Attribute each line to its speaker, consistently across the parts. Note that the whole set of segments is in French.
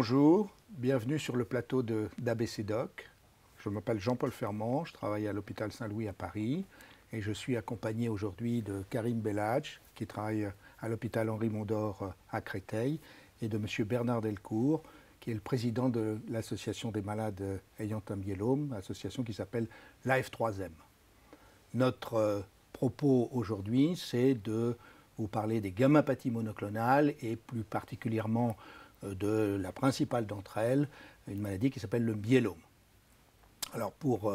Speaker 1: Bonjour, bienvenue sur le plateau d'ABC Doc. Je m'appelle Jean-Paul Fermand, je travaille à l'hôpital Saint-Louis à Paris et je suis accompagné aujourd'hui de Karim Belhadj qui travaille à l'hôpital Henri Mondor à Créteil et de M. Bernard Delcourt qui est le président de l'association des malades ayant un myélome, association qui s'appelle l'AF3M. Notre propos aujourd'hui, c'est de vous parler des gammapathies monoclonales et plus particulièrement de la principale d'entre elles, une maladie qui s'appelle le myélome. Alors pour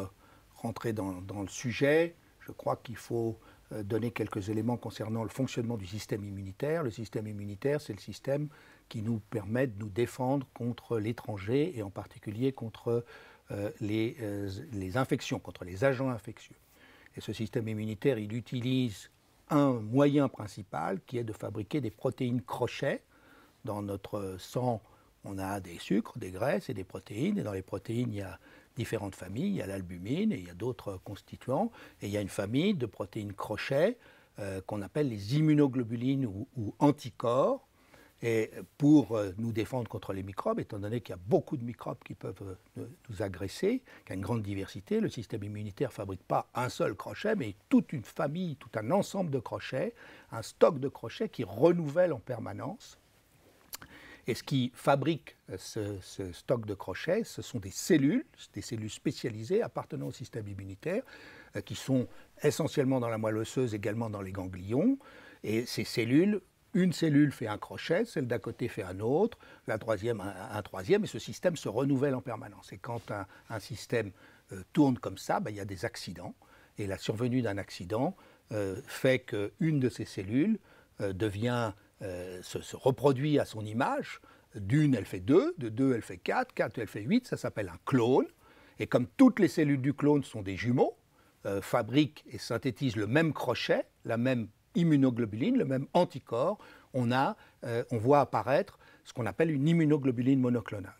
Speaker 1: rentrer dans le sujet, je crois qu'il faut donner quelques éléments concernant le fonctionnement du système immunitaire. Le système immunitaire, c'est le système qui nous permet de nous défendre contre l'étranger et en particulier contre les infections, contre les agents infectieux. Et ce système immunitaire, il utilise un moyen principal qui est de fabriquer des protéines crochets. Dans notre sang, on a des sucres, des graisses et des protéines. Et dans les protéines, il y a différentes familles. Il y a l'albumine et il y a d'autres constituants. Et il y a une famille de protéines crochets qu'on appelle les immunoglobulines ou anticorps. Et pour nous défendre contre les microbes, étant donné qu'il y a beaucoup de microbes qui peuvent nous agresser, qu'il y a une grande diversité, le système immunitaire ne fabrique pas un seul crochet, mais toute une famille, tout un ensemble de crochets, un stock de crochets qui renouvelle en permanence. Et ce qui fabrique ce stock de crochets, ce sont des cellules spécialisées appartenant au système immunitaire, qui sont essentiellement dans la moelle osseuse, également dans les ganglions. Et ces cellules, une cellule fait un crochet, celle d'à côté fait un autre, la troisième un troisième, et ce système se renouvelle en permanence. Et quand un système tourne comme ça, il y a des accidents. Et la survenue d'un accident fait qu'une de ces cellules se reproduit à son image. D'une, elle fait 2, de 2, elle fait 4, 4, elle fait 8, ça s'appelle un clone. Et comme toutes les cellules du clone sont des jumeaux, fabriquent et synthétisent le même crochet, la même immunoglobuline, le même anticorps, on voit apparaître ce qu'on appelle une immunoglobuline monoclonale.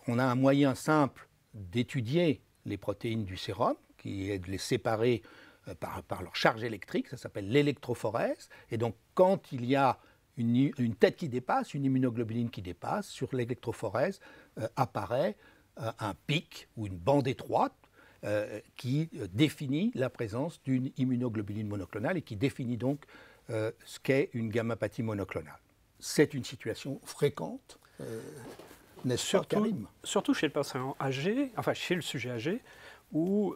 Speaker 1: On a un moyen simple d'étudier les protéines du sérum, qui est de les séparer par leur charge électrique, ça s'appelle l'électrophorèse. Et donc, quand il y a une tête qui dépasse, une immunoglobuline qui dépasse, sur l'électrophorèse apparaît un pic ou une bande étroite qui définit la présence d'une immunoglobuline monoclonale et qui définit donc ce qu'est une gammapathie monoclonale. C'est une situation fréquente, n'est-ce pas, Karim ?
Speaker 2: Surtout chez le patient âgé, enfin chez le sujet âgé, où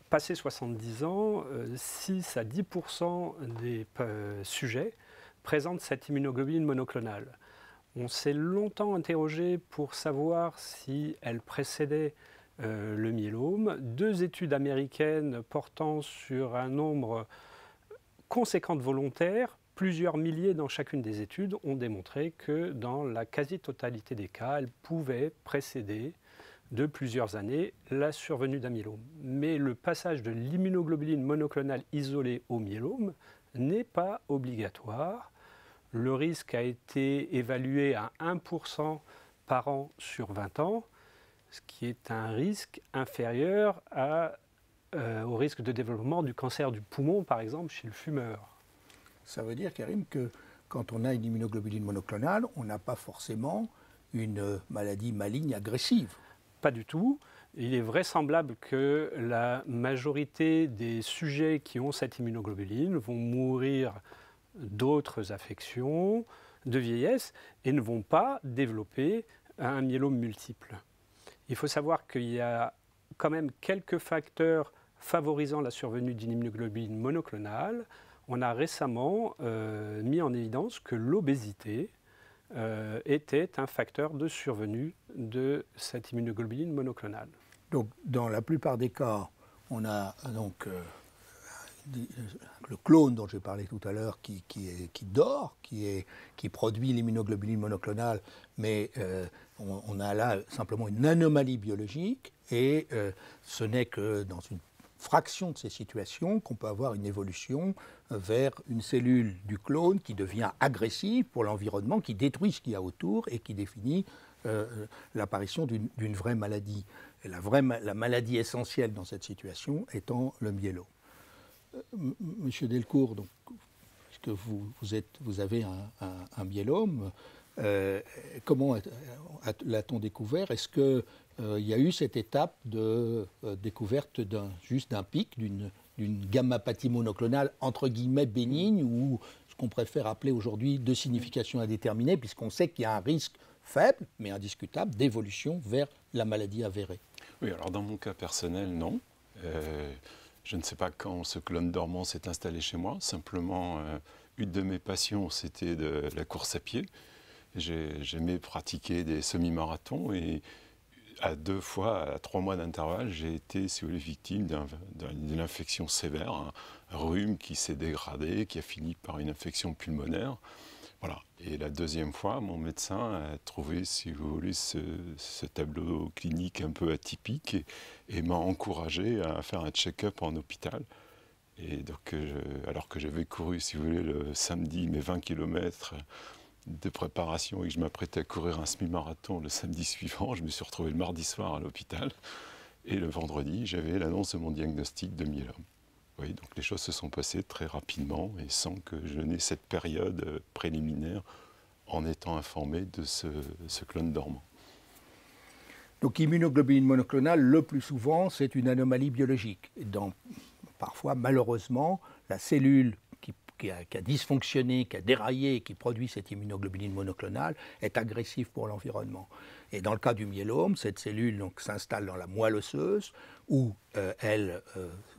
Speaker 2: passé 70 ans, 6 à 10% des sujets présentent cette immunoglobuline monoclonale. On s'est longtemps interrogé pour savoir si elle précédait le myélome. 2 études américaines portant sur un nombre conséquent de volontaires, plusieurs milliers dans chacune des études, ont démontré que dans la quasi-totalité des cas, elle pouvait précéder de plusieurs années la survenue d'un myélome. Mais le passage de l'immunoglobuline monoclonale isolée au myélome n'est pas obligatoire. Le risque a été évalué à 1% par an sur 20 ans, ce qui est un risque inférieur au risque de développement du cancer du poumon, par exemple, chez le fumeur.
Speaker 1: Ça veut dire, Karim, que quand on a une immunoglobuline monoclonale, on n'a pas forcément une maladie maligne agressive.
Speaker 2: Pas du tout. Il est vraisemblable que la majorité des sujets qui ont cette immunoglobuline vont mourir d'autres affections, de vieillesse, et ne vont pas développer un myélome multiple. Il faut savoir qu'il y a quand même quelques facteurs favorisant la survenue d'une immunoglobuline monoclonale. On a récemment mis en évidence que l'obésité était un facteur de survenue de cette immunoglobuline monoclonale.
Speaker 1: Donc, dans la plupart des cas, on a donc le clone dont j'ai parlé tout à l'heure qui dort, qui produit l'immunoglobuline monoclonale, mais on a là simplement une anomalie biologique et ce n'est que dans une fraction de ces situations qu'on peut avoir une évolution vers une cellule du clone qui devient agressive pour l'environnement, qui détruit ce qu'il y a autour et qui définit l'apparition d'une vraie maladie. Et la maladie essentielle dans cette situation étant le myélome. Monsieur Delcourt, donc, puisque vous avez un myélome, comment l'a-t-on découvert? Est-ce qu'il y a eu cette étape de découverte juste d'un pic, d'une gammapathie monoclonale entre guillemets bénigne, ou ce qu'on préfère appeler aujourd'hui de signification indéterminée, puisqu'on sait qu'il y a un risque faible, mais indiscutable, d'évolution vers la maladie avérée?
Speaker 3: Oui, alors dans mon cas personnel, non. Je ne sais pas quand ce clone dormant s'est installé chez moi. Simplement, une de mes passions, c'était de la course à pied. J'aimais pratiquer des semi-marathons et à 2 fois, à 3 mois d'intervalle, j'ai été, si vous voulez, victime d'une infection sévère, un rhume qui s'est dégradé, qui a fini par une infection pulmonaire. Voilà. Et la deuxième fois, mon médecin a trouvé, si vous voulez, ce tableau clinique un peu atypique et m'a encouragé à faire un check-up en hôpital. Et donc, alors que j'avais couru, si vous voulez, le samedi mes 20 km de préparation et que je m'apprêtais à courir un semi-marathon le samedi suivant, je me suis retrouvé le mardi soir à l'hôpital. Et le vendredi, j'avais l'annonce de mon diagnostic de myélome. Oui, donc les choses se sont passées très rapidement et sans que je n'ai cette période préliminaire en étant informé de ce clone dormant.
Speaker 1: Donc immunoglobuline monoclonale, le plus souvent, c'est une anomalie biologique. Parfois, malheureusement, la cellule qui a dysfonctionné, qui a déraillé, qui produit cette immunoglobuline monoclonale, est agressive pour l'environnement. Et dans le cas du myélome, cette cellule s'installe dans la moelle osseuse, où elle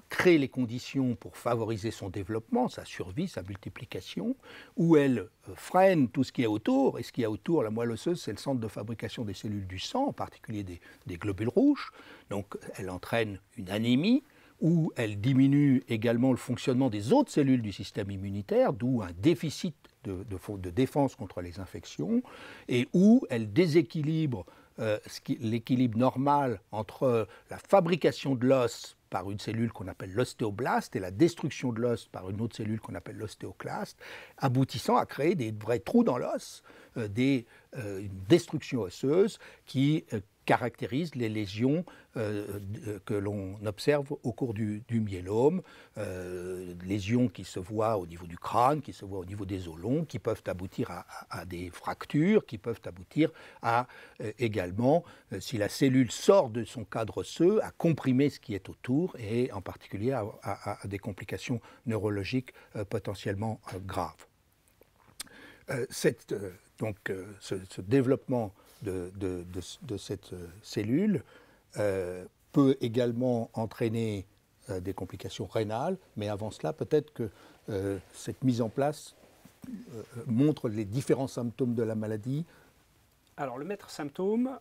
Speaker 1: crée les conditions pour favoriser son développement, sa survie, sa multiplication, où elle freine tout ce qui est autour. Et ce qui est autour, la moelle osseuse, c'est le centre de fabrication des cellules du sang, en particulier des globules rouges. Donc elle entraîne une anémie, où elle diminue également le fonctionnement des autres cellules du système immunitaire, d'où un déficit de défense contre les infections, et où elle déséquilibre l'équilibre normal entre la fabrication de l'os par une cellule qu'on appelle l'ostéoblaste et la destruction de l'os par une autre cellule qu'on appelle l'ostéoclaste, aboutissant à créer des vrais trous dans l'os, une destruction osseuse qui caractérise les lésions que l'on observe au cours du myélome, lésions qui se voient au niveau du crâne, qui se voient au niveau des os longs, qui peuvent aboutir à des fractures, qui peuvent aboutir à également, si la cellule sort de son cadre osseux, à comprimer ce qui est autour et en particulier à des complications neurologiques potentiellement graves. Ce développement de cette cellule peut également entraîner des complications rénales, mais avant cela, peut-être que cette mise en place montre les différents symptômes de la maladie.
Speaker 2: Alors, le maître symptôme,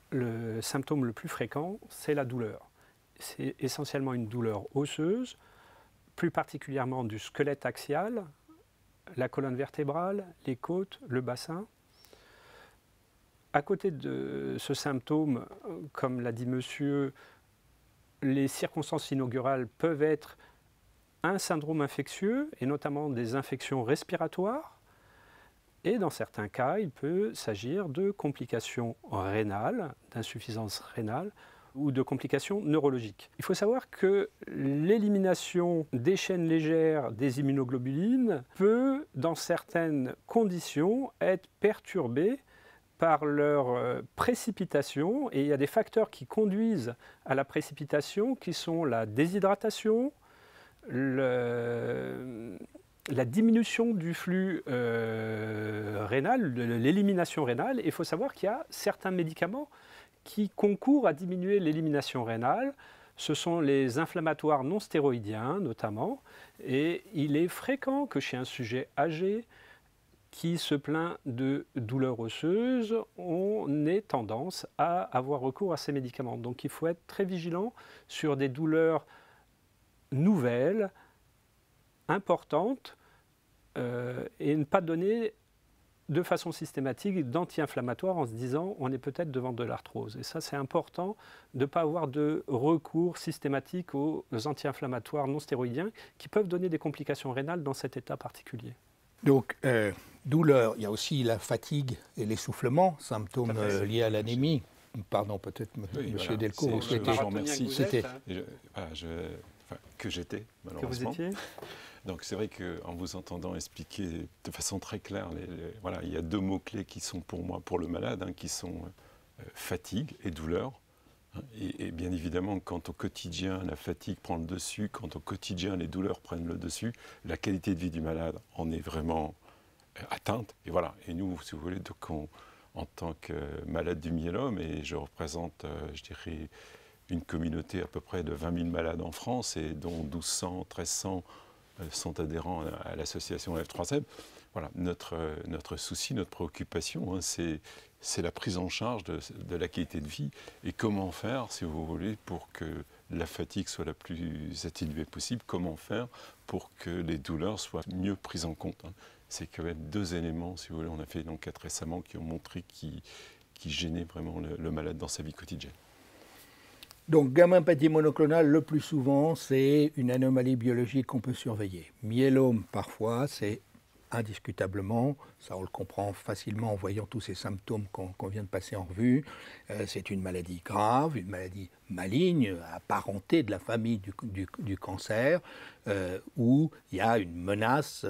Speaker 2: le symptôme le plus fréquent, c'est la douleur. C'est essentiellement une douleur osseuse, plus particulièrement du squelette axial, la colonne vertébrale, les côtes, le bassin. À côté de ce symptôme, comme l'a dit monsieur, les circonstances inaugurales peuvent être un syndrome infectieux, et notamment des infections respiratoires. Et dans certains cas, il peut s'agir de complications rénales, d'insuffisance rénale, ou de complications neurologiques. Il faut savoir que l'élimination des chaînes légères des immunoglobulines peut, dans certaines conditions, être perturbée par leur précipitation, et il y a des facteurs qui conduisent à la précipitation qui sont la déshydratation, la diminution du flux rénal, l'élimination rénale. Et il faut savoir qu'il y a certains médicaments qui concourent à diminuer l'élimination rénale. Ce sont les inflammatoires non stéroïdiens notamment, et il est fréquent que chez un sujet âgé qui se plaint de douleurs osseuses, on ait tendance à avoir recours à ces médicaments. Donc il faut être très vigilant sur des douleurs nouvelles, importantes, et ne pas donner de façon systématique d'anti-inflammatoires en se disant on est peut-être devant de l'arthrose. Et ça, c'est important de ne pas avoir de recours systématique aux anti-inflammatoires non stéroïdiens qui peuvent donner des complications rénales dans cet état particulier.
Speaker 1: Donc, douleur, il y a aussi la fatigue et l'essoufflement, symptômes liés à l'anémie. Pardon, peut-être,
Speaker 3: oui,
Speaker 1: M. Delcourt,
Speaker 3: vous souhaitez. Je vous remercie.
Speaker 2: C'était
Speaker 3: que j'étais, malheureusement.
Speaker 2: Que vous étiez
Speaker 3: Donc c'est vrai qu'en vous entendant expliquer de façon très claire, voilà, il y a 2 mots-clés qui sont pour moi, pour le malade, qui sont fatigue et douleur. Et bien évidemment, quand au quotidien la fatigue prend le dessus, quand au quotidien les douleurs prennent le dessus, la qualité de vie du malade en est vraiment atteinte. Et voilà. Et nous, si vous voulez, donc en tant que malade du myélome, et je représente, je dirais, une communauté à peu près de 20 000 malades en France, et dont 1 200, 1 300 sont adhérents à l'association F3M. Voilà, notre souci, notre préoccupation, c'est la prise en charge de la qualité de vie et comment faire, si vous voulez, pour que la fatigue soit la plus atténuée possible, comment faire pour que les douleurs soient mieux prises en compte. C'est quand même 2 éléments, si vous voulez, on a fait une enquête récemment qui ont montré qui gênaient vraiment le malade dans sa vie quotidienne.
Speaker 1: Donc, gamme-empathie monoclonale, le plus souvent, c'est une anomalie biologique qu'on peut surveiller. Myélome, parfois, c'est indiscutablement, ça on le comprend facilement en voyant tous ces symptômes qu'on vient de passer en revue, c'est une maladie grave, une maladie maligne, apparentée de la famille du cancer, où il y a une menace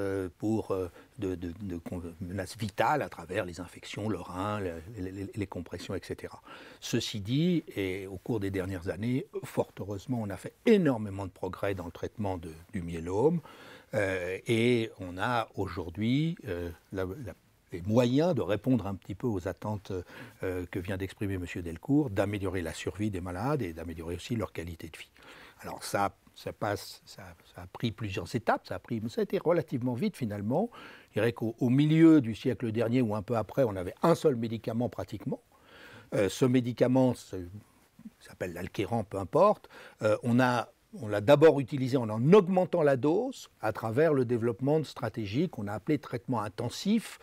Speaker 1: menace vitale à travers les infections, le rein, les compressions, etc. Ceci dit, et au cours des dernières années, fort heureusement, on a fait énormément de progrès dans le traitement du myélome. Et on a aujourd'hui les moyens de répondre un petit peu aux attentes que vient d'exprimer M. Delcourt, d'améliorer la survie des malades et d'améliorer aussi leur qualité de vie. Alors ça a pris plusieurs étapes, ça a été relativement vite finalement. Je dirais qu'au milieu du siècle dernier ou un peu après, on avait un seul médicament pratiquement. Ce médicament s'appelle l'Alkéran, peu importe. On l'a d'abord utilisé en augmentant la dose à travers le développement de stratégies qu'on a appelées traitement intensif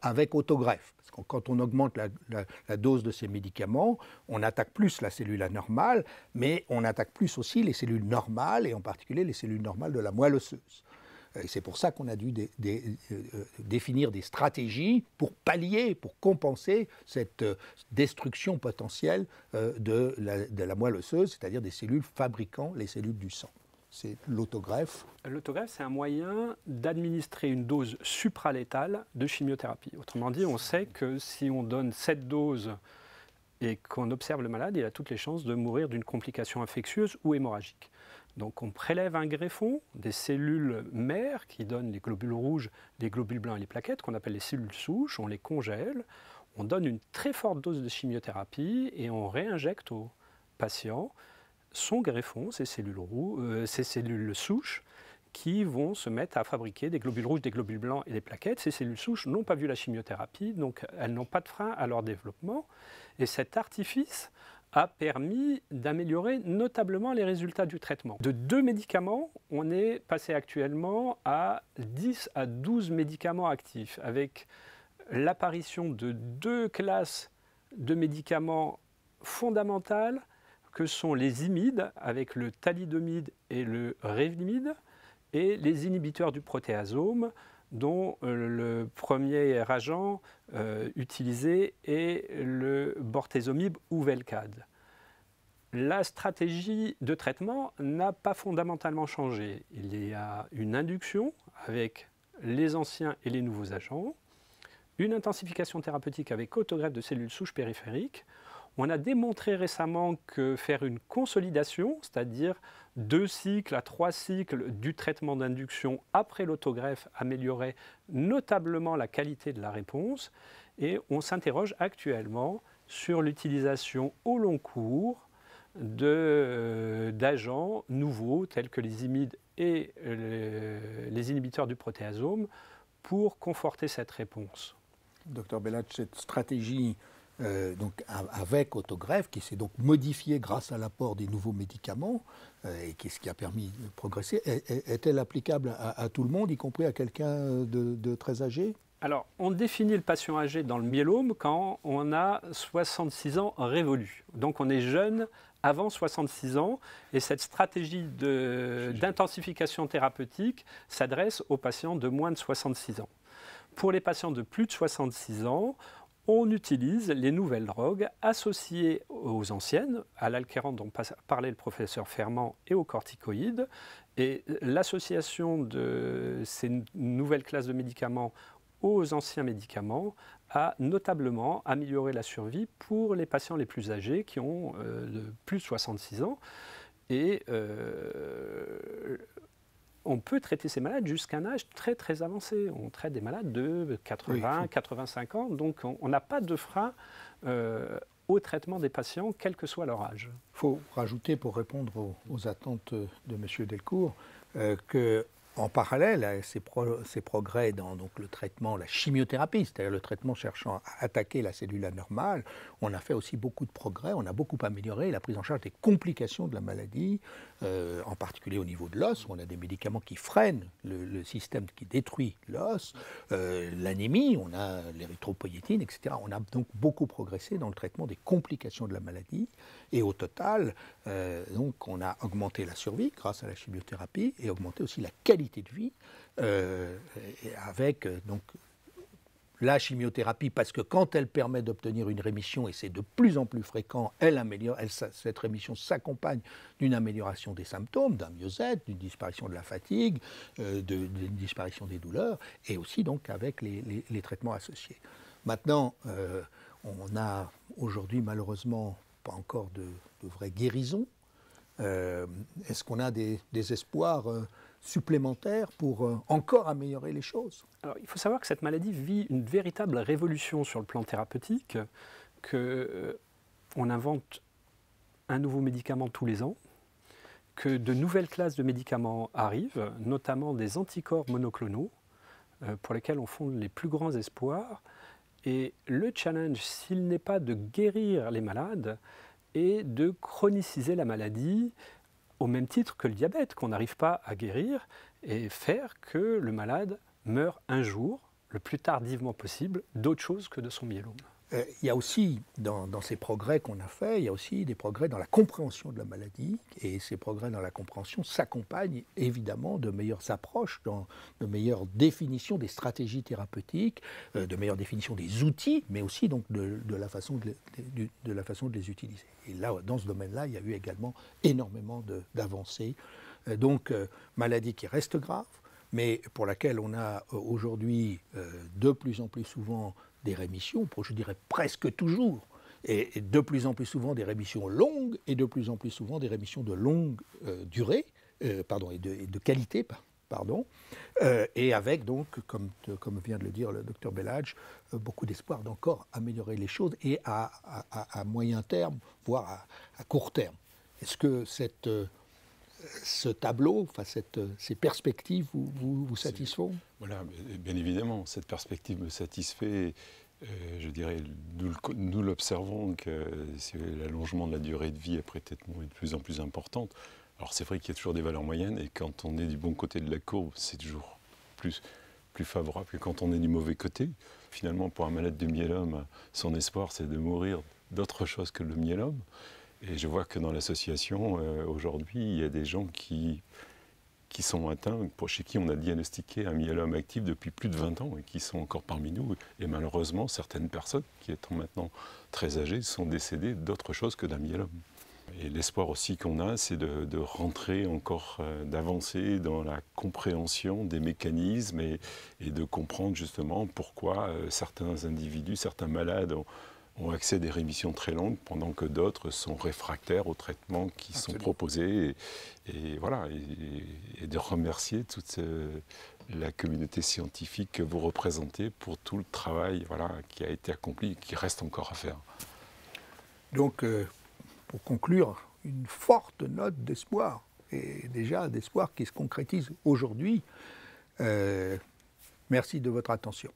Speaker 1: avec autogreffe. Parce que quand on augmente la dose de ces médicaments, on attaque plus la cellule anormale, mais on attaque plus aussi les cellules normales, et en particulier les cellules normales de la moelle osseuse. Et c'est pour ça qu'on a dû définir des stratégies pour pallier, pour compenser cette destruction potentielle de la moelle osseuse, c'est-à-dire des cellules fabriquant les cellules du sang. C'est l'autogreffe.
Speaker 2: L'autogreffe, c'est un moyen d'administrer une dose supralétale de chimiothérapie. Autrement dit, on sait que si on donne cette dose et qu'on observe le malade, il a toutes les chances de mourir d'une complication infectieuse ou hémorragique. Donc on prélève un greffon, des cellules mères qui donnent les globules rouges, les globules blancs et les plaquettes, qu'on appelle les cellules souches, on les congèle, on donne une très forte dose de chimiothérapie et on réinjecte au patient son greffon, ces cellules souches, qui vont se mettre à fabriquer des globules rouges, des globules blancs et des plaquettes. Ces cellules souches n'ont pas vu la chimiothérapie, donc elles n'ont pas de frein à leur développement. Et cet artifice a permis d'améliorer notablement les résultats du traitement. De 2 médicaments, on est passé actuellement à 10 à 12 médicaments actifs, avec l'apparition de 2 classes de médicaments fondamentales que sont les imides, avec le thalidomide et le revlimide, et les inhibiteurs du protéasome, dont le premier agent utilisé est le bortezomib ou Velcade. La stratégie de traitement n'a pas fondamentalement changé. Il y a une induction avec les anciens et les nouveaux agents, une intensification thérapeutique avec autogreffe de cellules souches périphériques. On a démontré récemment que faire une consolidation, c'est-à-dire 2 cycles à 3 cycles du traitement d'induction après l'autogreffe, améliorait notablement la qualité de la réponse. Et on s'interroge actuellement sur l'utilisation au long cours d'agents nouveaux tels que les imides et les inhibiteurs du protéasome pour conforter cette réponse.
Speaker 1: Dr Bellatch, cette stratégie donc avec autogreffe, qui s'est donc modifiée grâce à l'apport des nouveaux médicaments, et ce qui a permis de progresser, est-elle applicable à tout le monde, y compris à quelqu'un de très âgé ?
Speaker 2: Alors, on définit le patient âgé dans le myélome quand on a 66 ans révolus. Donc on est jeune avant 66 ans, et cette stratégie d'intensification thérapeutique s'adresse aux patients de moins de 66 ans. Pour les patients de plus de 66 ans, on utilise les nouvelles drogues associées aux anciennes, à l'alkéran dont parlait le professeur Fermant et aux corticoïdes. Et l'association de ces nouvelles classes de médicaments aux anciens médicaments a notablement amélioré la survie pour les patients les plus âgés qui ont plus de 66 ans. Et on peut traiter ces malades jusqu'à un âge très très avancé. On traite des malades de 80, 85 ans, donc on n'a pas de frein au traitement des patients, quel que soit leur âge.
Speaker 1: Il faut rajouter, pour répondre aux attentes de M. Delcourt, que en parallèle à ces progrès dans donc, le traitement, la chimiothérapie, c'est-à-dire le traitement cherchant à attaquer la cellule anormale, on a fait aussi beaucoup de progrès, on a beaucoup amélioré la prise en charge des complications de la maladie, en particulier au niveau de l'os, où on a des médicaments qui freinent le système qui détruit l'os, l'anémie, on a l'érythropoïétine, etc. On a donc beaucoup progressé dans le traitement des complications de la maladie, et au total, donc, on a augmenté la survie grâce à la chimiothérapie et augmenté aussi la qualité de vie avec donc la chimiothérapie, parce que quand elle permet d'obtenir une rémission, et c'est de plus en plus fréquent, cette rémission s'accompagne d'une amélioration des symptômes, d'un mieux-être, d'une disparition de la fatigue, d'une disparition des douleurs, et aussi donc avec les traitements associés. Maintenant, on a aujourd'hui malheureusement pas encore de vraie guérison. Est-ce qu'on a des espoirs supplémentaires pour encore améliorer les choses?
Speaker 2: Alors, il faut savoir que cette maladie vit une véritable révolution sur le plan thérapeutique, qu'on invente un nouveau médicament tous les ans, que de nouvelles classes de médicaments arrivent, notamment des anticorps monoclonaux, pour lesquels on fonde les plus grands espoirs. Et le challenge, s'il n'est pas de guérir les malades, est de chroniciser la maladie au même titre que le diabète, qu'on n'arrive pas à guérir, et faire que le malade meure un jour, le plus tardivement possible, d'autre chose que de son myélome.
Speaker 1: Il y a aussi, dans ces progrès qu'on a faits, il y a aussi des progrès dans la compréhension de la maladie, et ces progrès dans la compréhension s'accompagnent évidemment de meilleures approches, de meilleures définitions des stratégies thérapeutiques, de meilleures définitions des outils, mais aussi donc de la façon de les utiliser. Et là, dans ce domaine-là, il y a eu également énormément d'avancées. Donc, maladie qui reste grave, mais pour laquelle on a aujourd'hui de plus en plus souvent des rémissions, je dirais presque toujours, et de plus en plus souvent des rémissions longues, et de plus en plus souvent des rémissions de longue durée, et de qualité, et avec donc, comme vient de le dire le docteur Belladj, beaucoup d'espoir d'encore améliorer les choses, et à moyen terme, voire à court terme. Est-ce que ce tableau, ces perspectives vous satisfont?
Speaker 3: Voilà, bien évidemment, cette perspective me satisfait. Je dirais, nous l'observons que l'allongement de la durée de vie après traitement est de plus en plus importante. Alors c'est vrai qu'il y a toujours des valeurs moyennes, et quand on est du bon côté de la courbe, c'est toujours plus favorable que quand on est du mauvais côté. Finalement, pour un malade de myélome, son espoir, c'est de mourir d'autre chose que le myélome. Et je vois que dans l'association, aujourd'hui, il y a des gens qui sont atteints, chez qui on a diagnostiqué un myélome actif depuis plus de 20 ans et qui sont encore parmi nous. Et malheureusement, certaines personnes, qui étant maintenant très âgées, sont décédées d'autre chose que d'un myélome. Et l'espoir aussi qu'on a, c'est de rentrer encore, d'avancer dans la compréhension des mécanismes et de comprendre justement pourquoi certains individus, certains malades ont accès à des rémissions très longues, pendant que d'autres sont réfractaires aux traitements qui sont proposés. Et voilà, et de remercier toute la communauté scientifique que vous représentez pour tout le travail qui a été accompli et qui reste encore à faire.
Speaker 1: Donc, pour conclure, une forte note d'espoir, et déjà d'espoir qui se concrétise aujourd'hui. Merci de votre attention.